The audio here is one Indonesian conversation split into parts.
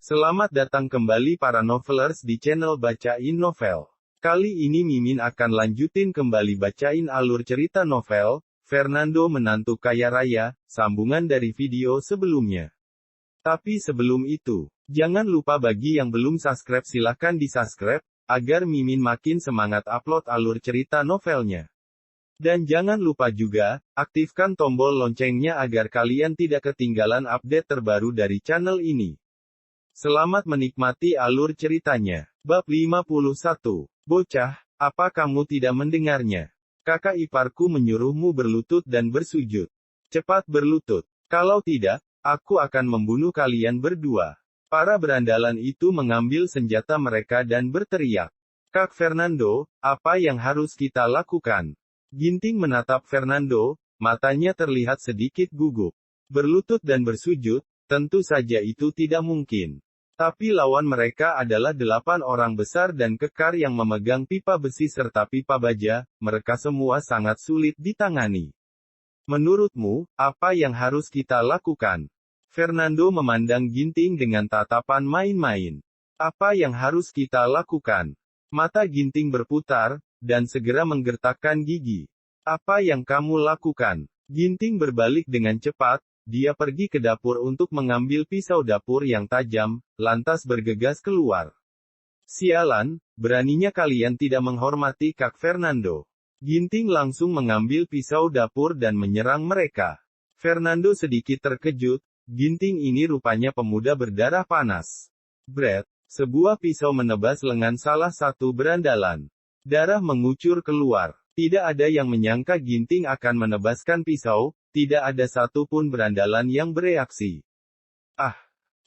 Selamat datang kembali para novelers di channel Bacain Novel. Kali ini Mimin akan lanjutin kembali bacain alur cerita novel, Fernando Menantu Kaya Raya, sambungan dari video sebelumnya. Tapi sebelum itu, jangan lupa bagi yang belum subscribe silahkan di-subscribe, agar Mimin makin semangat upload alur cerita novelnya. Dan jangan lupa juga, aktifkan tombol loncengnya agar kalian tidak ketinggalan update terbaru dari channel ini. Selamat menikmati alur ceritanya. Bab 51. Bocah, apa kamu tidak mendengarnya? Kakak iparku menyuruhmu berlutut dan bersujud. Cepat berlutut. Kalau tidak, aku akan membunuh kalian berdua. Para berandalan itu mengambil senjata mereka dan berteriak. Kak Fernando, apa yang harus kita lakukan? Ginting menatap Fernando, matanya terlihat sedikit gugup. Berlutut dan bersujud, tentu saja itu tidak mungkin. Tapi lawan mereka adalah 8 orang besar dan kekar yang memegang pipa besi serta pipa baja, mereka semua sangat sulit ditangani. Menurutmu, apa yang harus kita lakukan? Fernando memandang Ginting dengan tatapan main-main. Apa yang harus kita lakukan? Mata Ginting berputar, dan segera menggertakkan gigi. Apa yang kamu lakukan? Ginting berbalik dengan cepat, dia pergi ke dapur untuk mengambil pisau dapur yang tajam, lantas bergegas keluar. Sialan, beraninya kalian tidak menghormati Kak Fernando. Ginting langsung mengambil pisau dapur dan menyerang mereka. Fernando sedikit terkejut, Ginting ini rupanya pemuda berdarah panas. Bret, sebuah pisau menebas lengan salah satu berandalan. Darah mengucur keluar. Tidak ada yang menyangka Ginting akan menebaskan pisau, tidak ada satupun berandalan yang bereaksi. Ah,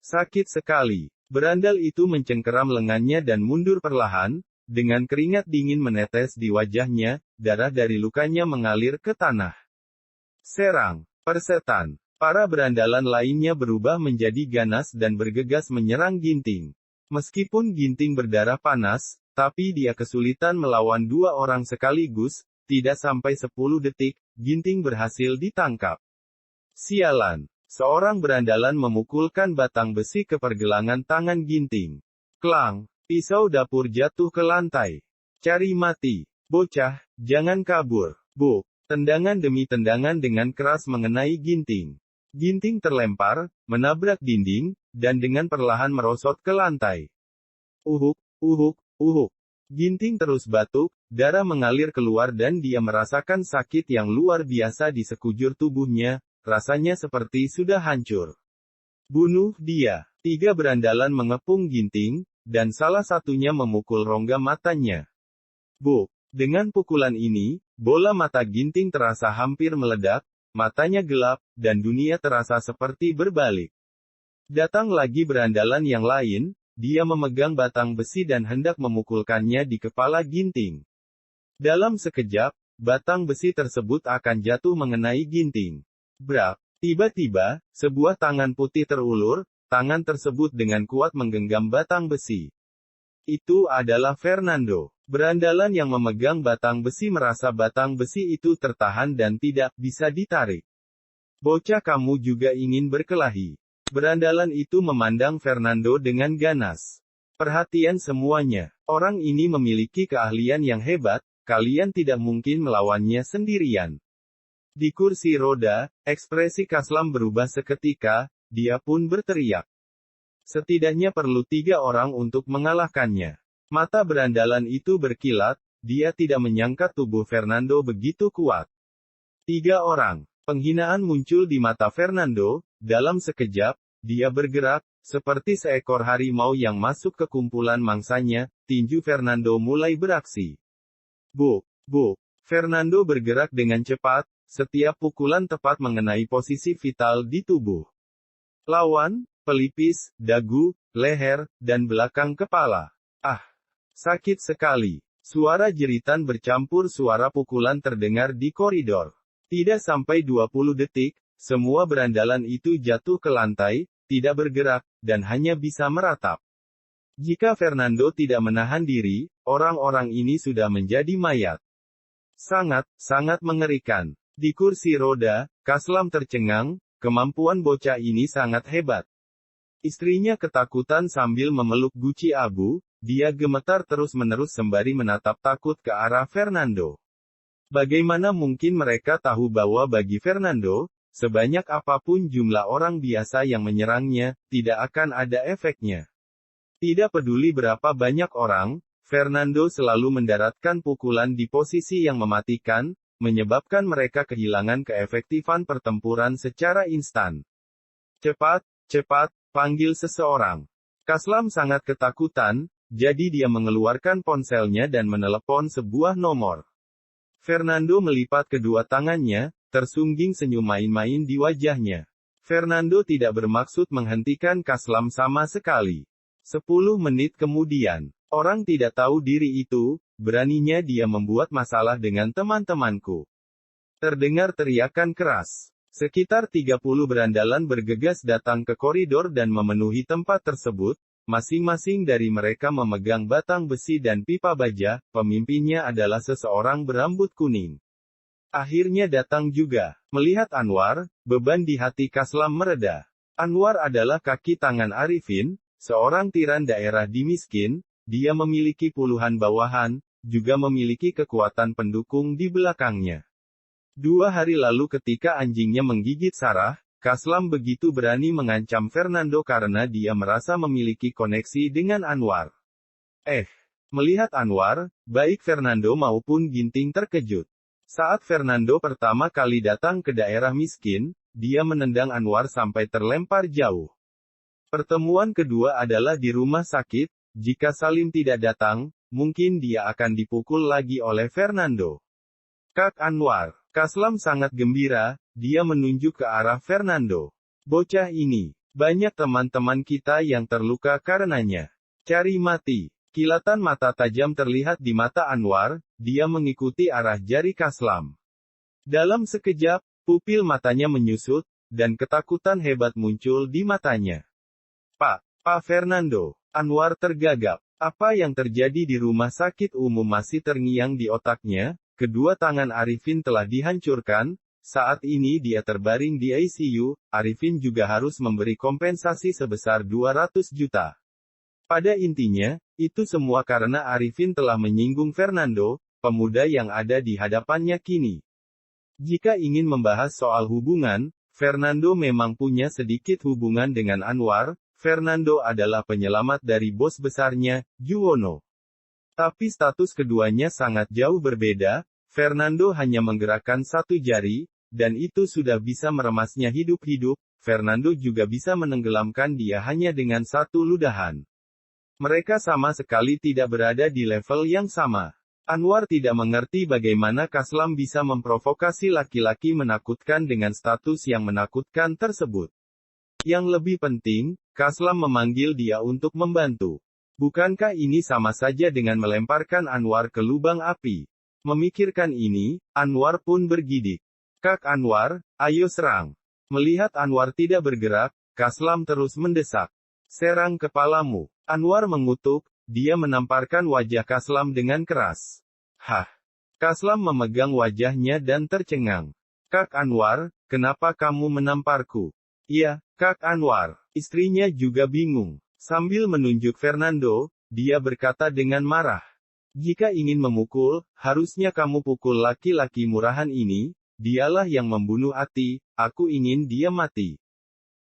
sakit sekali. Berandal itu mencengkeram lengannya dan mundur perlahan, dengan keringat dingin menetes di wajahnya, darah dari lukanya mengalir ke tanah. Serang, persetan. Para berandalan lainnya berubah menjadi ganas dan bergegas menyerang Ginting. Meskipun Ginting berdarah panas, tapi dia kesulitan melawan 2 orang sekaligus, tidak sampai 10 detik, Ginting berhasil ditangkap. Sialan. Seorang berandalan memukulkan batang besi ke pergelangan tangan Ginting. Klang. Pisau dapur jatuh ke lantai. Cari mati. Bocah, jangan kabur. Bu. Tendangan demi tendangan dengan keras mengenai Ginting. Ginting terlempar, menabrak dinding, dan dengan perlahan merosot ke lantai. Uhuk, uhuk. Ginting terus batuk, darah mengalir keluar dan dia merasakan sakit yang luar biasa di sekujur tubuhnya, rasanya seperti sudah hancur. Bunuh dia. 3 berandalan mengepung Ginting, dan salah satunya memukul rongga matanya. Buk. Dengan pukulan ini, bola mata Ginting terasa hampir meledak, matanya gelap, dan dunia terasa seperti berbalik. Datang lagi berandalan yang lain. Dia memegang batang besi dan hendak memukulkannya di kepala Ginting. Dalam sekejap, batang besi tersebut akan jatuh mengenai Ginting. Brak! Tiba-tiba, sebuah tangan putih terulur, tangan tersebut dengan kuat menggenggam batang besi. Itu adalah Fernando. Berandalan yang memegang batang besi merasa batang besi itu tertahan dan tidak bisa ditarik. Bocah, kamu juga ingin berkelahi. Berandalan itu memandang Fernando dengan ganas. Perhatian semuanya. Orang ini memiliki keahlian yang hebat, kalian tidak mungkin melawannya sendirian. Di kursi roda, ekspresi Kaslam berubah seketika, dia pun berteriak. Setidaknya perlu 3 orang untuk mengalahkannya. Mata berandalan itu berkilat, dia tidak menyangka tubuh Fernando begitu kuat. 3 orang. Penghinaan muncul di mata Fernando. Dalam sekejap, dia bergerak, seperti seekor harimau yang masuk ke kumpulan mangsanya, tinju Fernando mulai beraksi. Buk! Fernando bergerak dengan cepat, setiap pukulan tepat mengenai posisi vital di tubuh lawan, pelipis, dagu, leher, dan belakang kepala. Ah! Sakit sekali. Suara jeritan bercampur suara pukulan terdengar di koridor. Tidak sampai 20 detik, semua berandalan itu jatuh ke lantai, tidak bergerak, dan hanya bisa meratap. Jika Fernando tidak menahan diri, orang-orang ini sudah menjadi mayat. Sangat mengerikan. Di kursi roda, Kaslam tercengang, kemampuan bocah ini sangat hebat. Istrinya ketakutan sambil memeluk guci abu, dia gemetar terus-menerus sembari menatap takut ke arah Fernando. Bagaimana mungkin mereka tahu bahwa bagi Fernando, sebanyak apapun jumlah orang biasa yang menyerangnya, tidak akan ada efeknya. Tidak peduli berapa banyak orang, Fernando selalu mendaratkan pukulan di posisi yang mematikan, menyebabkan mereka kehilangan keefektifan pertempuran secara instan. Cepat, cepat, panggil seseorang. Kaslam sangat ketakutan, jadi dia mengeluarkan ponselnya dan menelepon sebuah nomor. Fernando melipat kedua tangannya, tersungging senyum main-main di wajahnya. Fernando tidak bermaksud menghentikan Kaslam sama sekali. 10 menit kemudian, orang tidak tahu diri itu, beraninya dia membuat masalah dengan teman-temanku. Terdengar teriakan keras. Sekitar 30 berandalan bergegas datang ke koridor dan memenuhi tempat tersebut. Masing-masing dari mereka memegang batang besi dan pipa baja, pemimpinnya adalah seseorang berambut kuning. Akhirnya datang juga. Melihat Anwar, beban di hati Kaslam mereda. Anwar adalah kaki tangan Arifin, seorang tiran daerah di Miskin, dia memiliki puluhan bawahan, juga memiliki kekuatan pendukung di belakangnya. 2 hari lalu ketika anjingnya menggigit Sarah, Kaslam begitu berani mengancam Fernando karena dia merasa memiliki koneksi dengan Anwar. Melihat Anwar, baik Fernando maupun Ginting terkejut. Saat Fernando pertama kali datang ke daerah Miskin, dia menendang Anwar sampai terlempar jauh. Pertemuan kedua adalah di rumah sakit, jika Salim tidak datang, mungkin dia akan dipukul lagi oleh Fernando. Kak Anwar. Kaslam sangat gembira, dia menunjuk ke arah Fernando. Bocah ini, banyak teman-teman kita yang terluka karenanya. Cari mati. Kilatan mata tajam terlihat di mata Anwar, dia mengikuti arah jari Kaslam. Dalam sekejap, pupil matanya menyusut, dan ketakutan hebat muncul di matanya. Pak Fernando. Anwar tergagap. Apa yang terjadi di rumah sakit umum masih terngiang di otaknya. Kedua tangan Arifin telah dihancurkan, saat ini dia terbaring di ICU, Arifin juga harus memberi kompensasi sebesar 200 juta. Pada intinya, itu semua karena Arifin telah menyinggung Fernando, pemuda yang ada di hadapannya kini. Jika ingin membahas soal hubungan, Fernando memang punya sedikit hubungan dengan Anwar, Fernando adalah penyelamat dari bos besarnya, Juwono. Tapi status keduanya sangat jauh berbeda. Fernando hanya menggerakkan satu jari, dan itu sudah bisa meremasnya hidup-hidup. Fernando juga bisa menenggelamkan dia hanya dengan satu ludahan. Mereka sama sekali tidak berada di level yang sama. Anwar tidak mengerti bagaimana Kaslam bisa memprovokasi laki-laki menakutkan dengan status yang menakutkan tersebut. Yang lebih penting, Kaslam memanggil dia untuk membantu. Bukankah ini sama saja dengan melemparkan Anwar ke lubang api? Memikirkan ini, Anwar pun bergidik. Kak Anwar, ayo serang. Melihat Anwar tidak bergerak, Kaslam terus mendesak. Serang kepalamu. Anwar mengutuk, dia menamparkan wajah Kaslam dengan keras. Kaslam memegang wajahnya dan tercengang. Kak Anwar, kenapa kamu menamparku? Iya, Kak Anwar. Istrinya juga bingung. Sambil menunjuk Fernando, dia berkata dengan marah. Jika ingin memukul, harusnya kamu pukul laki-laki murahan ini, dialah yang membunuh Ati, aku ingin dia mati.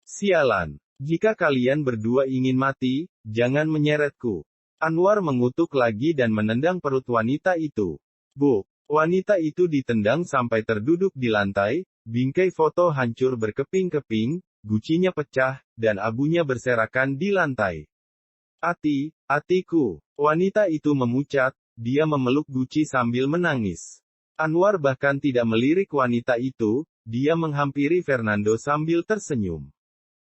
Sialan. Jika kalian berdua ingin mati, jangan menyeretku. Anwar mengutuk lagi dan menendang perut wanita itu. Wanita itu ditendang sampai terduduk di lantai, bingkai foto hancur berkeping-keping, gucinya pecah, dan abunya berserakan di lantai. Atiku. Wanita itu memucat, dia memeluk guci sambil menangis. Anwar bahkan tidak melirik wanita itu, dia menghampiri Fernando sambil tersenyum.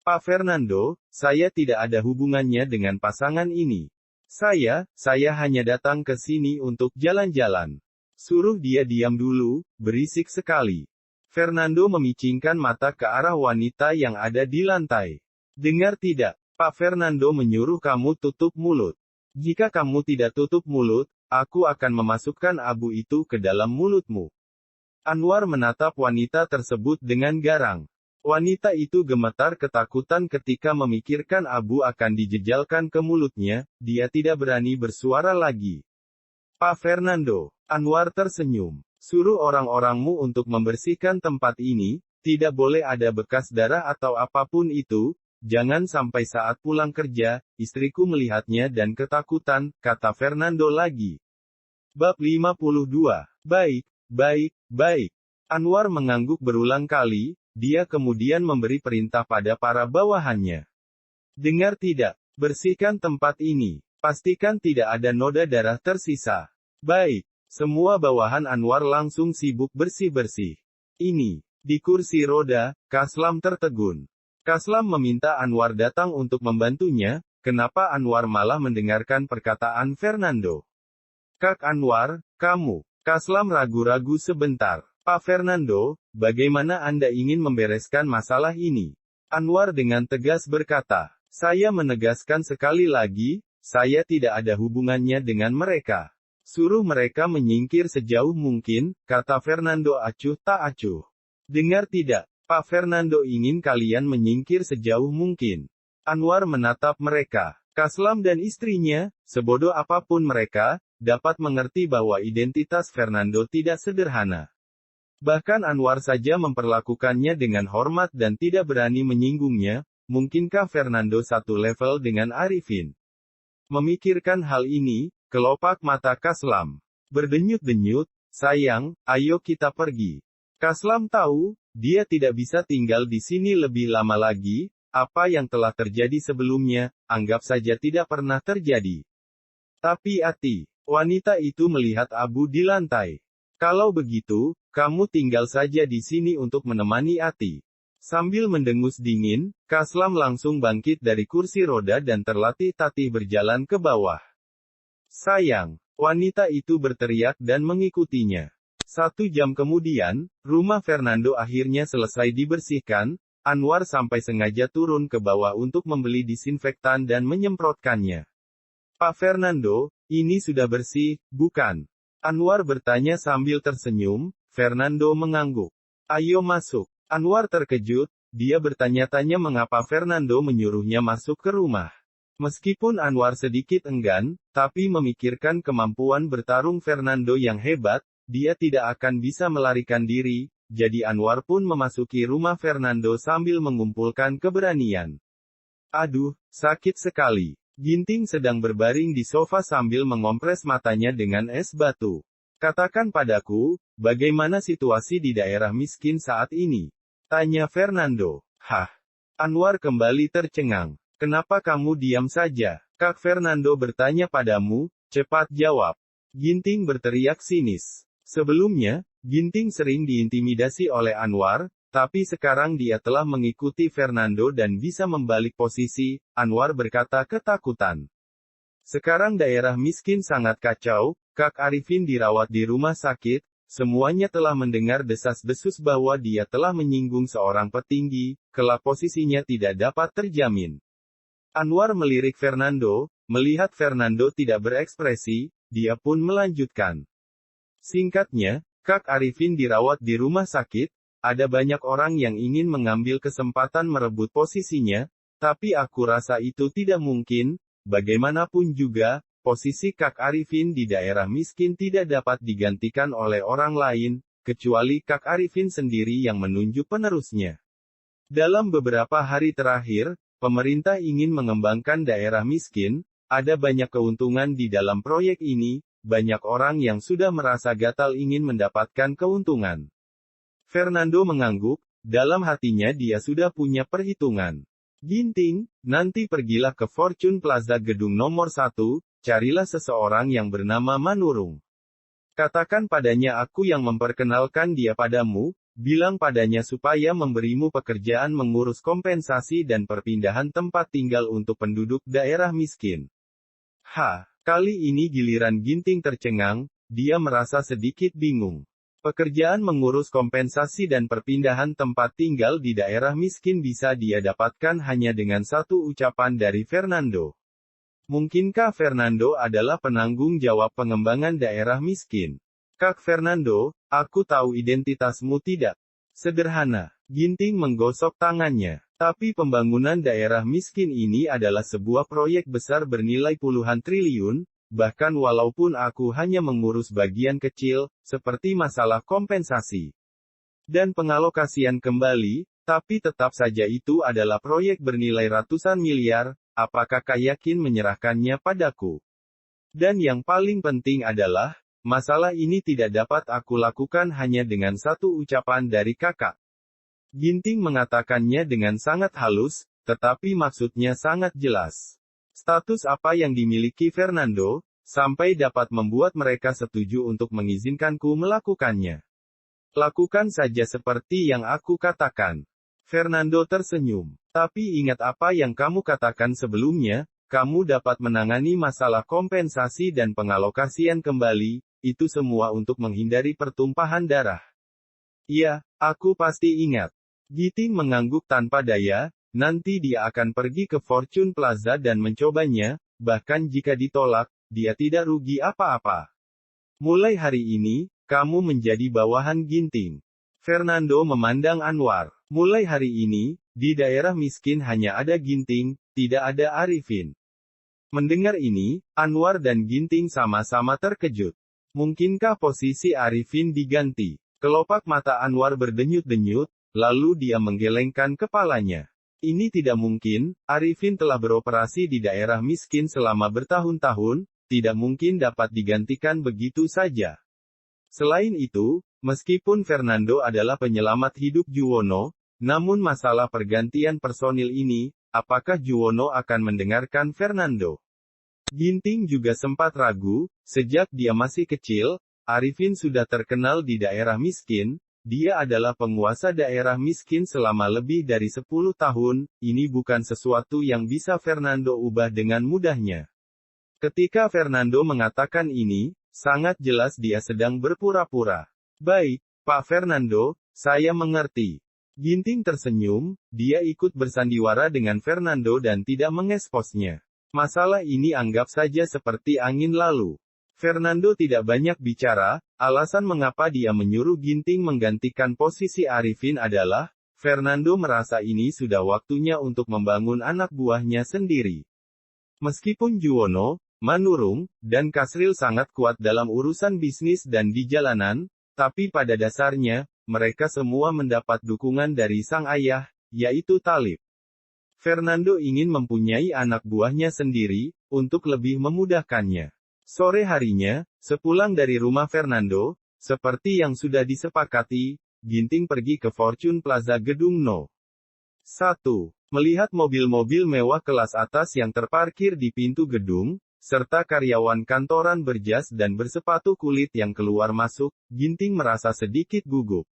Pak Fernando, saya tidak ada hubungannya dengan pasangan ini. Saya hanya datang ke sini untuk jalan-jalan. Suruh dia diam dulu, berisik sekali. Fernando memicingkan mata ke arah wanita yang ada di lantai. Dengar tidak? Pak Fernando menyuruh kamu tutup mulut. Jika kamu tidak tutup mulut, aku akan memasukkan abu itu ke dalam mulutmu. Anwar menatap wanita tersebut dengan garang. Wanita itu gemetar ketakutan ketika memikirkan abu akan dijejalkan ke mulutnya, dia tidak berani bersuara lagi. Pak Fernando, Anwar tersenyum. Suruh orang-orangmu untuk membersihkan tempat ini, tidak boleh ada bekas darah atau apapun itu, jangan sampai saat pulang kerja, istriku melihatnya dan ketakutan, kata Fernando lagi. Bab 52. Baik, baik, baik. Anwar mengangguk berulang kali, dia kemudian memberi perintah pada para bawahannya. Dengar tidak? Bersihkan tempat ini. Pastikan tidak ada noda darah tersisa. Baik. Semua bawahan Anwar langsung sibuk bersih-bersih. Ini. Di kursi roda, Kaslam tertegun. Kaslam meminta Anwar datang untuk membantunya, kenapa Anwar malah mendengarkan perkataan Fernando? Kak Anwar, kamu. Kaslam ragu-ragu sebentar. Pak Fernando, bagaimana Anda ingin membereskan masalah ini? Anwar dengan tegas berkata, saya menegaskan sekali lagi, saya tidak ada hubungannya dengan mereka. Suruh mereka menyingkir sejauh mungkin, kata Fernando acuh tak acuh. Dengar tidak, Pak Fernando ingin kalian menyingkir sejauh mungkin. Anwar menatap mereka. Kaslam dan istrinya, sebodoh apapun mereka, dapat mengerti bahwa identitas Fernando tidak sederhana. Bahkan Anwar saja memperlakukannya dengan hormat dan tidak berani menyinggungnya, mungkinkah Fernando satu level dengan Arifin? Memikirkan hal ini, kelopak mata Kaslam berdenyut-denyut, sayang, ayo kita pergi. Kaslam tahu, dia tidak bisa tinggal di sini lebih lama lagi, apa yang telah terjadi sebelumnya, anggap saja tidak pernah terjadi. Tapi Ati, wanita itu melihat abu di lantai. Kalau begitu, kamu tinggal saja di sini untuk menemani Ati. Sambil mendengus dingin, Kaslam langsung bangkit dari kursi roda dan terlatih-tatih berjalan ke bawah. Sayang, wanita itu berteriak dan mengikutinya. 1 jam kemudian, rumah Fernando akhirnya selesai dibersihkan, Anwar sampai sengaja turun ke bawah untuk membeli disinfektan dan menyemprotkannya. Pak Fernando, ini sudah bersih, bukan? Anwar bertanya sambil tersenyum, Fernando mengangguk. Ayo masuk. Anwar terkejut, dia bertanya-tanya mengapa Fernando menyuruhnya masuk ke rumah. Meskipun Anwar sedikit enggan, tapi memikirkan kemampuan bertarung Fernando yang hebat, dia tidak akan bisa melarikan diri, jadi Anwar pun memasuki rumah Fernando sambil mengumpulkan keberanian. Aduh, sakit sekali. Ginting sedang berbaring di sofa sambil mengompres matanya dengan es batu. Katakan padaku, bagaimana situasi di daerah miskin saat ini? Tanya Fernando. Hah? Anwar kembali tercengang. Kenapa kamu diam saja? Kak Fernando bertanya padamu, cepat jawab. Ginting berteriak sinis. Sebelumnya, Ginting sering diintimidasi oleh Anwar, tapi sekarang dia telah mengikuti Fernando dan bisa membalik posisi, Anwar berkata ketakutan. Sekarang daerah miskin sangat kacau, Kak Arifin dirawat di rumah sakit, semuanya telah mendengar desas-desus bahwa dia telah menyinggung seorang petinggi, kelak posisinya tidak dapat terjamin. Anwar melirik Fernando, melihat Fernando tidak berekspresi, dia pun melanjutkan. Singkatnya, Kak Arifin dirawat di rumah sakit, ada banyak orang yang ingin mengambil kesempatan merebut posisinya, tapi aku rasa itu tidak mungkin, bagaimanapun juga, posisi Kak Arifin di daerah miskin tidak dapat digantikan oleh orang lain, kecuali Kak Arifin sendiri yang menunjuk penerusnya. Dalam beberapa hari terakhir, pemerintah ingin mengembangkan daerah miskin, ada banyak keuntungan di dalam proyek ini, banyak orang yang sudah merasa gatal ingin mendapatkan keuntungan. Fernando mengangguk, dalam hatinya dia sudah punya perhitungan. Ginting, nanti pergilah ke Fortune Plaza gedung nomor 1, carilah seseorang yang bernama Manurung. Katakan padanya aku yang memperkenalkan dia padamu, bilang padanya supaya memberimu pekerjaan mengurus kompensasi dan perpindahan tempat tinggal untuk penduduk daerah miskin. Kali ini giliran Ginting tercengang, dia merasa sedikit bingung. Pekerjaan mengurus kompensasi dan perpindahan tempat tinggal di daerah miskin bisa dia dapatkan hanya dengan satu ucapan dari Fernando. Mungkinkah Fernando adalah penanggung jawab pengembangan daerah miskin? Kak Fernando, aku tahu identitasmu tidak sederhana. Ginting menggosok tangannya. Tapi pembangunan daerah miskin ini adalah sebuah proyek besar bernilai puluhan triliun, bahkan walaupun aku hanya mengurus bagian kecil, seperti masalah kompensasi dan pengalokasian kembali, tapi tetap saja itu adalah proyek bernilai ratusan miliar, apakah kau yakin menyerahkannya padaku? Dan yang paling penting adalah, masalah ini tidak dapat aku lakukan hanya dengan satu ucapan dari kakak. Ginting mengatakannya dengan sangat halus, tetapi maksudnya sangat jelas. Status apa yang dimiliki Fernando, sampai dapat membuat mereka setuju untuk mengizinkanku melakukannya. Lakukan saja seperti yang aku katakan. Fernando tersenyum. Tapi ingat apa yang kamu katakan sebelumnya, kamu dapat menangani masalah kompensasi dan pengalokasian kembali, itu semua untuk menghindari pertumpahan darah. Iya, aku pasti ingat. Ginting mengangguk tanpa daya, nanti dia akan pergi ke Fortune Plaza dan mencobanya, bahkan jika ditolak, dia tidak rugi apa-apa. Mulai hari ini, kamu menjadi bawahan Ginting. Fernando memandang Anwar. Mulai hari ini, di daerah miskin hanya ada Ginting, tidak ada Arifin. Mendengar ini, Anwar dan Ginting sama-sama terkejut. Mungkinkah posisi Arifin diganti? Kelopak mata Anwar berdenyut-denyut, lalu dia menggelengkan kepalanya. Ini tidak mungkin, Arifin telah beroperasi di daerah miskin selama bertahun-tahun, tidak mungkin dapat digantikan begitu saja. Selain itu, meskipun Fernando adalah penyelamat hidup Juwono, namun masalah pergantian personil ini, apakah Juwono akan mendengarkan Fernando? Ginting juga sempat ragu, sejak dia masih kecil, Arifin sudah terkenal di daerah miskin, dia adalah penguasa daerah miskin selama lebih dari 10 tahun, ini bukan sesuatu yang bisa Fernando ubah dengan mudahnya. Ketika Fernando mengatakan ini, sangat jelas dia sedang berpura-pura. Baik, Pak Fernando, saya mengerti. Ginting tersenyum, dia ikut bersandiwara dengan Fernando dan tidak mengeksposnya. Masalah ini anggap saja seperti angin lalu. Fernando tidak banyak bicara, alasan mengapa dia menyuruh Ginting menggantikan posisi Arifin adalah, Fernando merasa ini sudah waktunya untuk membangun anak buahnya sendiri. Meskipun Juwono, Manurung, dan Kasril sangat kuat dalam urusan bisnis dan di jalanan, tapi pada dasarnya, mereka semua mendapat dukungan dari sang ayah, yaitu Talib. Fernando ingin mempunyai anak buahnya sendiri, untuk lebih memudahkannya. Sore harinya, sepulang dari rumah Fernando, seperti yang sudah disepakati, Ginting pergi ke Fortune Plaza Gedung No. 1. Melihat mobil-mobil mewah kelas atas yang terparkir di pintu gedung, serta karyawan kantoran berjas dan bersepatu kulit yang keluar masuk, Ginting merasa sedikit gugup.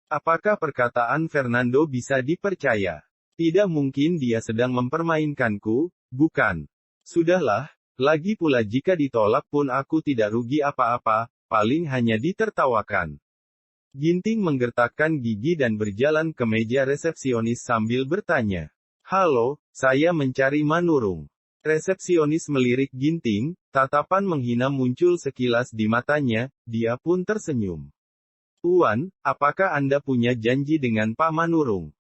Apakah perkataan Fernando bisa dipercaya? Tidak mungkin dia sedang mempermainkanku, bukan? Sudahlah. Lagi pula jika ditolak pun aku tidak rugi apa-apa, paling hanya ditertawakan. Ginting menggertakkan gigi dan berjalan ke meja resepsionis sambil bertanya. Halo, saya mencari Manurung. Resepsionis melirik Ginting, tatapan menghina muncul sekilas di matanya, dia pun tersenyum. Tuan, apakah Anda punya janji dengan Pak Manurung?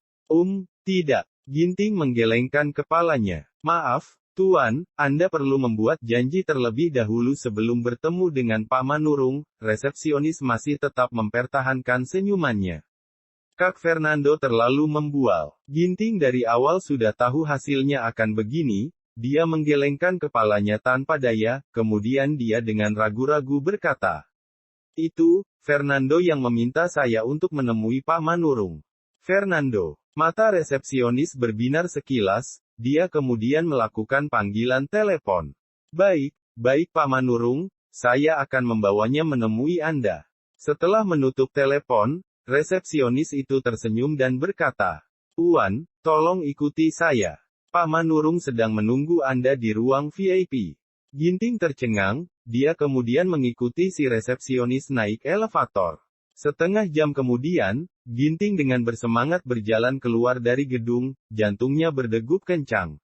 Tidak. Ginting menggelengkan kepalanya. Maaf, Tuan, Anda perlu membuat janji terlebih dahulu sebelum bertemu dengan Pak Manurung. Resepsionis masih tetap mempertahankan senyumannya. Kak Fernando terlalu membual. Ginting dari awal sudah tahu hasilnya akan begini, dia menggelengkan kepalanya tanpa daya, kemudian dia dengan ragu-ragu berkata. Itu, Fernando yang meminta saya untuk menemui Pak Manurung. Fernando. Mata resepsionis berbinar sekilas, dia kemudian melakukan panggilan telepon. Baik Pak Manurung, saya akan membawanya menemui Anda. Setelah menutup telepon, resepsionis itu tersenyum dan berkata, Tuan, tolong ikuti saya. Pak Manurung sedang menunggu Anda di ruang VIP. Ginting tercengang, dia kemudian mengikuti si resepsionis naik elevator. Setengah jam kemudian, Ginting dengan bersemangat berjalan keluar dari gedung, jantungnya berdegup kencang.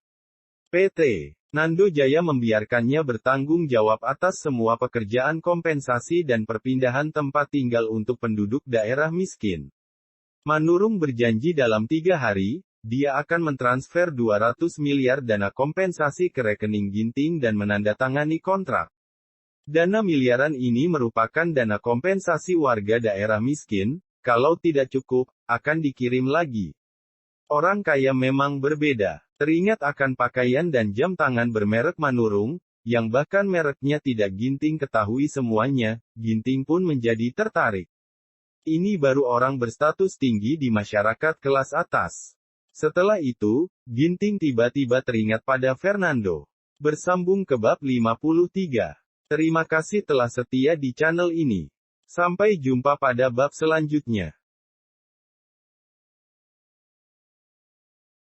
PT Nando Jaya membiarkannya bertanggung jawab atas semua pekerjaan kompensasi dan perpindahan tempat tinggal untuk penduduk daerah miskin. Manurung berjanji dalam 3 hari, dia akan mentransfer 200 miliar dana kompensasi ke rekening Ginting dan menandatangani kontrak. Dana miliaran ini merupakan dana kompensasi warga daerah miskin, kalau tidak cukup, akan dikirim lagi. Orang kaya memang berbeda. Teringat akan pakaian dan jam tangan bermerek Manurung, yang bahkan mereknya tidak Ginting ketahui semuanya, Ginting pun menjadi tertarik. Ini baru orang berstatus tinggi di masyarakat kelas atas. Setelah itu, Ginting tiba-tiba teringat pada Fernando. Bersambung ke bab 53. Terima kasih telah setia di channel ini. Sampai jumpa pada bab selanjutnya.